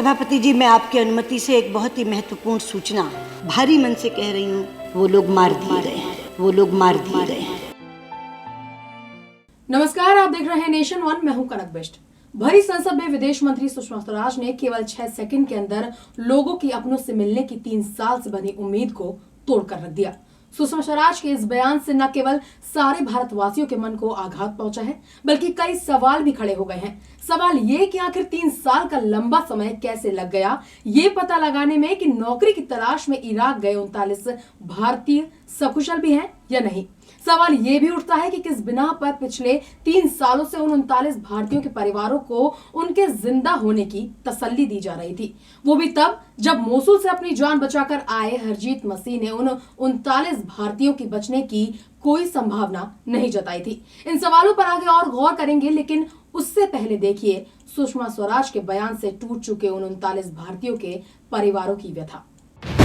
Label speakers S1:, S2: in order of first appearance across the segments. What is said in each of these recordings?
S1: सभापति जी, मैं आपकी अनुमति से एक बहुत ही महत्वपूर्ण सूचना भारी मन से कह रही हूँ। वो लोग मार दिए गए हैं, वो लोग मार दिए गए हैं।
S2: नमस्कार, आप देख रहे हैं नेशन वन। मैं हूं कनक बिष्ट। भरी संसद में विदेश मंत्री सुषमा स्वराज ने केवल 6 सेकंड के अंदर लोगों की अपनों से मिलने की 3 साल से बनी उम्मीद को तोड़कर रख दिया। सुषमा स्वराज के इस बयान से न केवल सारे भारतवासियों के मन को आघात पहुंचा है, बल्कि कई सवाल भी खड़े हो गए हैं। सवाल ये कि आखिर 3 साल का लंबा समय कैसे लग गया ये पता लगाने में कि नौकरी की तलाश में इराक गए 39 भारतीय सकुशल भी हैं या नहीं। सवाल ये भी उठता है कि किस बिना पर पिछले 3 सालों से उन 39 भारतीयों के परिवारों को उनके जिंदा होने की तसल्ली दी जा रही थी, वो भी तब जब मोसुल से अपनी जान बचाकर आए हरजीत मसीह ने उन 39 भारतीयों की बचने की कोई संभावना नहीं जताई थी। इन सवालों पर आगे और गौर करेंगे, लेकिन उससे पहले देखिए सुषमा स्वराज के बयान से टूट चुके उन 39 भारतीयों के परिवारों की व्यथा।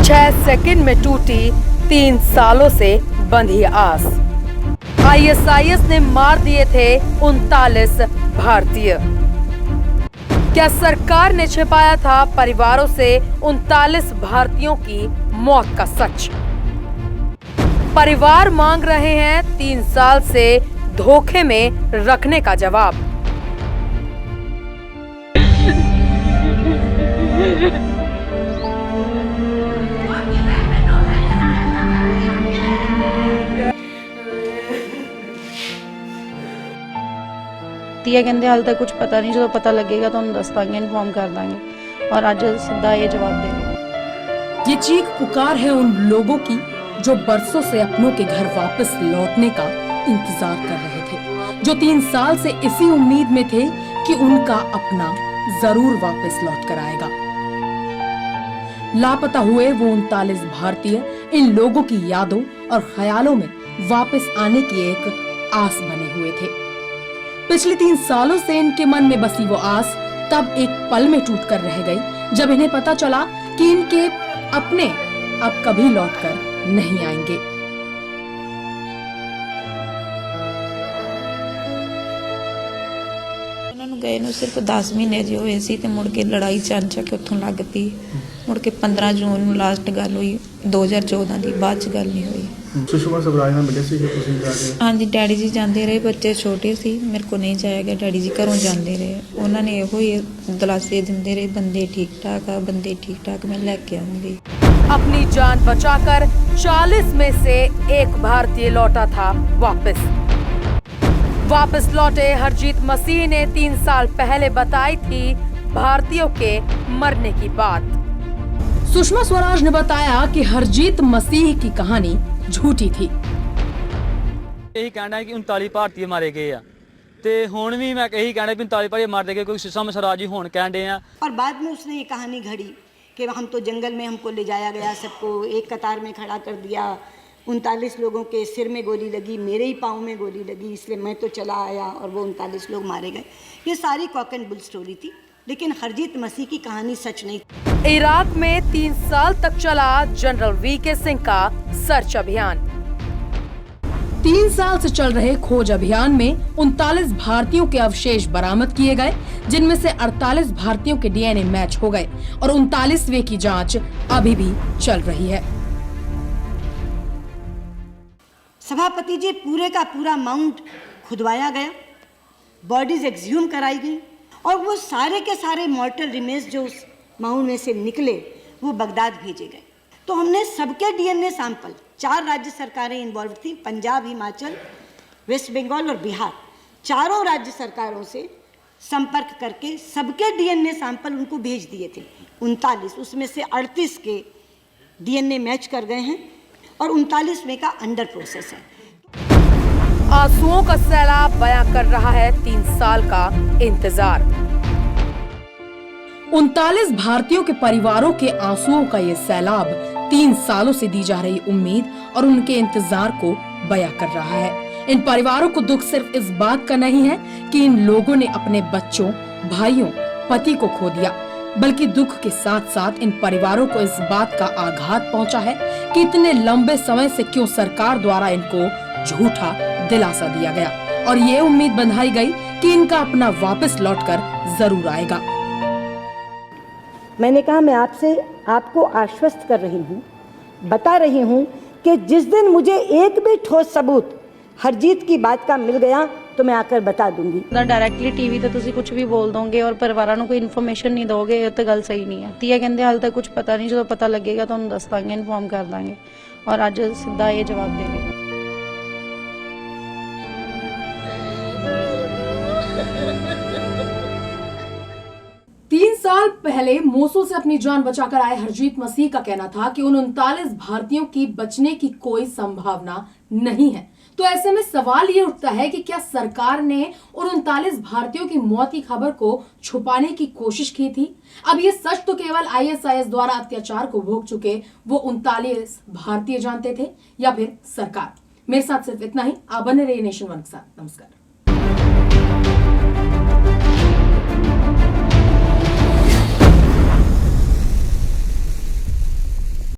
S3: 6 सेकंड में टूटी 3 सालों से बंधी आस। ISIS ने मार दिए थे 39 भारतीय। क्या सरकार ने छिपाया था परिवारों से 39 भारतीयों की मौत का सच? परिवार मांग रहे हैं 3 साल से धोखे में रखने का जवाब।
S4: कहते हाल तक कुछ पता नहीं, जो पता लगेगा तो हम दस देंगे, इन्फॉर्म कर देंगे। और आज सीधा ये जवाब देंगे।
S2: ये चीख पुकार है उन लोगों की जो बरसों से अपनों के घर वापस लौटने का इंतजार कर रहे थे, जो 3 साल से इसी उम्मीद में थे कि उनका अपना जरूर वापस लौट कर आएगा। लापता हुए वो 39 भारतीय इन लोगों की यादों और ख्यालों में वापस आने की एक आस बने हुए थे। पिछले 3 सालों से इनके मन में बसी वो आस तब एक पल में टूट कर रह गई जब इन्हें पता चला कि इनके अपने अब कभी लौटकर नहीं आएंगे।
S5: उन्होंने गए ਨੂੰ ਸਿਰਫ 10 ਮਹੀਨੇ ਜਿਹੇ ਹੋਏ ਸੀ ਤੇ ਮੁੜ ਕੇ ਲੜਾਈ ਚਾਂਚਕ ਉੱਥੋਂ ਲੱਗ ਪਈ। ਮੁੜ ਕੇ 15 ਜੂਨ ਨੂੰ ਲਾਸਟ ਗੱਲ ਹੋਈ 2014 ਦੀ, ਬਾਅਦ ਚ ਗੱਲ ਨਹੀਂ ਹੋਈ।
S6: सुषमा स्वराज ਨਾਲ ਮਿਲੇ ਸੀ ਕਿ ਤੁਸੀਂ ਜਾ ਕੇ?
S5: ਹਾਂਜੀ, ਡੈਡੀ ਜੀ ਜਾਂਦੇ ਰਹੇ, ਬੱਚੇ ਛੋਟੇ ਸੀ, ਮੇਰੇ ਕੋ ਨਹੀਂ ਜਾਇਆ ਗਿਆ। ਡੈਡੀ ਜੀ ਘਰੋਂ ਜਾਂਦੇ ਰਹੇ, ਉਹਨਾਂ ਨੇ ਇਹੋ ਹੀ ਦਲਾਸੇ ਦਿੰਦੇ ਰਹੇ, ਬੰਦੇ ਠੀਕ ਠਾਕ ਆ, ਬੰਦੇ ਠੀਕ ਠਾਕ, मैं लेके आऊंगी।
S3: अपनी जान बचाकर 40 में से एक भारतीय लौटा था वापस लौटे हरजीत मसीह ने 3 साल पहले बताई थी भारतीयों के मरने की बात।
S2: सुषमा स्वराज ने बताया कि हरजीत मसीह की कहानी झूठी थी।
S7: यही कहना है कि 39 भारतीय मारे गए हैं, ते हुण भी मैं यही कहना कि 39 भारतीय मार गए, क्योंकि सुषमा स्वराज जी हुण कहते हैं।
S1: और बाद में उसने ये कहानी घड़ी कि हम तो जंगल में हमको ले जाया गया, सबको एक कतार में खड़ा कर दिया, 39 लोगों के सिर में गोली लगी, मेरे ही पाँव में गोली लगी, इसलिए मैं तो चला आया और वो 39 लोग मारे गए। ये सारी कॉक एंड बुल स्टोरी थी, लेकिन हरजीत मसीह की कहानी सच नहीं।
S3: इराक में 3 साल तक चला जनरल VK सिंह का सर्च अभियान।
S2: 3 साल से चल रहे खोज अभियान में 39 भारतीयों के अवशेष बरामद किए गए, जिनमें से 48 भारतीयों के DNA मैच हो गए और 39वें की जांच अभी भी चल रही है।
S1: सभापति जी, पूरे का पूरा माउंट खुदवाया गया, बॉडीज एक्सह्यूम कराई गई और वो सारे के सारे मॉर्टल रिमेन्स जो उस माउंट में से निकले वो बगदाद भेजे गए। तो हमने सबके DNA सैंपल, 4 राज्य सरकारें इन्वॉल्व थी, पंजाब, हिमाचल, वेस्ट बंगाल और बिहार, चारों राज्य सरकारों से संपर्क करके सबके DNA सैंपल उनको भेज दिए थे। 39, उसमें से 38 के DNA मैच कर गए हैं और 39वें का अंडर प्रोसेस है।
S3: आंसुओं का सैलाब बयां कर रहा है 3 साल का इंतजार।
S2: 39 भारतीयों के परिवारों के आंसुओं का ये सैलाब 3 सालों से दी जा रही उम्मीद और उनके इंतजार को बयां कर रहा है। इन परिवारों को दुख सिर्फ इस बात का नहीं है कि इन लोगों ने अपने बच्चों, भाइयों, पति को खो दिया, बल्कि दुख के साथ साथ इन परिवारों को इस बात का आघात पहुंचा है कि इतने लंबे समय से क्यों सरकार द्वारा इनको झूठा दिलासा दिया गया और ये उम्मीद बंधाई गई कि इनका अपना वापस लौटकर जरूर आएगा।
S1: मैंने कहा मैं आपको आश्वस्त कर रही हूँ, बता रही हूँ कि जिस दिन मुझे एक भी ठोस सबूत हरजीत की बात का मिल गया तो मैं आकर बता दूंगी।
S4: डायरैक्टली टीवी ਤੇ ਤੁਸੀਂ ਕੁਝ ਵੀ ਬੋਲ ਦੋਗੇ ਔਰ ਪਰਿਵਾਰਾਂ ਨੂੰ ਕੋਈ ਇਨਫੋਰਮੇਸ਼ਨ ਨਹੀਂ ਦੋਗੇ, ਇਹ ਤਾਂ ਗੱਲ ਸਹੀ ਨਹੀਂ ਹੈ। ਤੀਆ ਕਹਿੰਦੇ ਹਾਲ ਤੱਕ ਕੁਝ ਪਤਾ ਨਹੀਂ, ਜਦੋਂ ਪਤਾ ਲੱਗੇਗਾ ਤੁਹਾਨੂੰ ਦੱਸ ਦਾਂਗੇ, ਇਨਫੋਰਮ ਕਰ ਦਾਂਗੇ। ਔਰ ਅੱਜ ਸਿੱਧਾ ਇਹ ਜਵਾਬ ਦੇ ਗਏ।
S2: 3 साल पहले मोसुल से अपनी जान बचाकर आए हरजीत मसीह का कहना था कि उन 39 भारतीयों की बचने की कोई संभावना नहीं है। तो ऐसे में सवाल ये उठता है कि क्या सरकार ने उन 39 भारतीयों की मौत की खबर को छुपाने की कोशिश की थी? अब ये सच तो केवल ISIS द्वारा अत्याचार को भोग चुके वो 39 भारतीय जानते थे या फिर सरकार? मेरे साथ सिर्फ इतना ही। आप बने रहिए नेशन वन के साथ। नमस्कार।